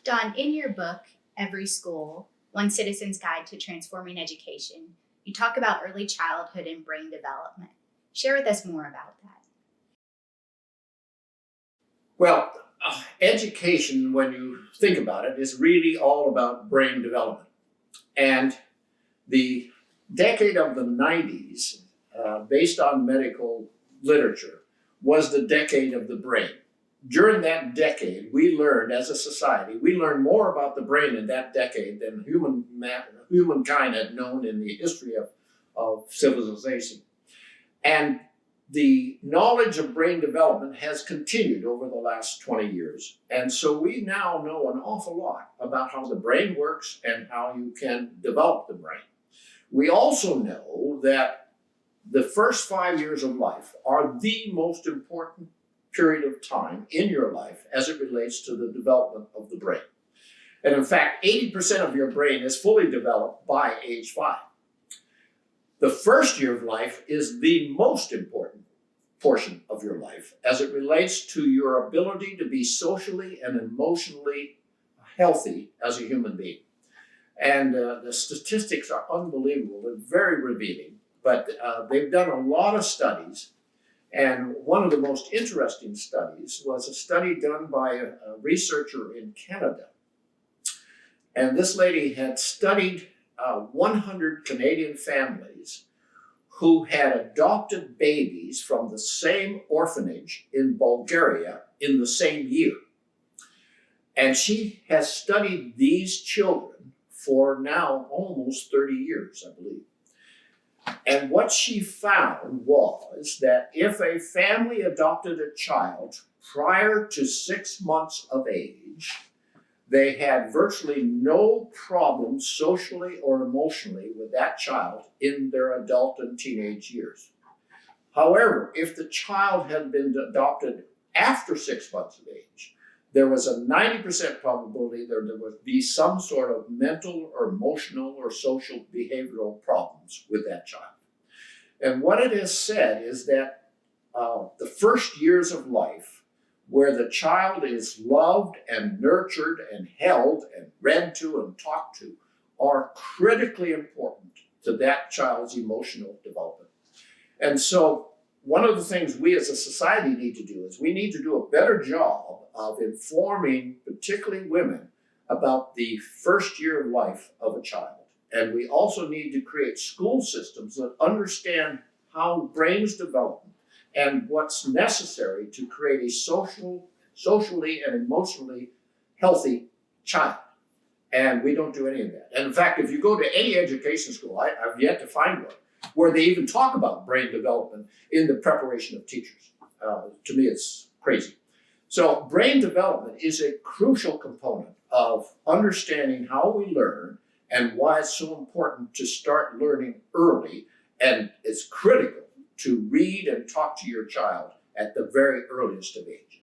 Don, in your book, Every School, One Citizen's Guide to Transforming Education, you talk about early childhood and brain development. Share with us more about that. Well, education, when you think about it, is really all about brain development. And the decade of the 90s, based on medical literature, was the decade of the brain. During that decade, we learned as a society, we learned more about the brain in that decade than humankind had known in the history of civilization. And the knowledge of brain development has continued over the last 20 years. And so we now know an awful lot about how the brain works and how you can develop the brain. We also know that the first 5 years of life are the most important period of time in your life as it relates to the development of the brain. And in fact, 80% of your brain is fully developed by age 5. The first year of life is the most important portion of your life as it relates to your ability to be socially and emotionally healthy as a human being. And the statistics are unbelievable. They're very revealing, but they've done a lot of studies. And one of the most interesting studies was a study done by a researcher in Canada. And this lady had studied 100 Canadian families who had adopted babies from the same orphanage in Bulgaria in the same year. And she has studied these children for now almost 30 years, I believe. And what she found was that if a family adopted a child prior to 6 months of age, they had virtually no problem socially or emotionally with that child in their adult and teenage years. However, if the child had been adopted after 6 months of age, there was a 90% probability there would be some sort of mental or emotional or social behavioral problems with that child. And what it has said is that the first years of life, where the child is loved and nurtured and held and read to and talked to, are critically important to that child's emotional development. And so one of the things we as a society need to do is we need to do a better job of informing, particularly women, about the first year of life of a child. And we also need to create school systems that understand how brains develop and what's necessary to create a socially and emotionally healthy child. And we don't do any of that. And in fact, if you go to any education school, I've yet to find one, where they even talk about brain development in the preparation of teachers. To me, it's crazy. So brain development is a crucial component of understanding how we learn and why it's so important to start learning early. And it's critical to read and talk to your child at the very earliest of age.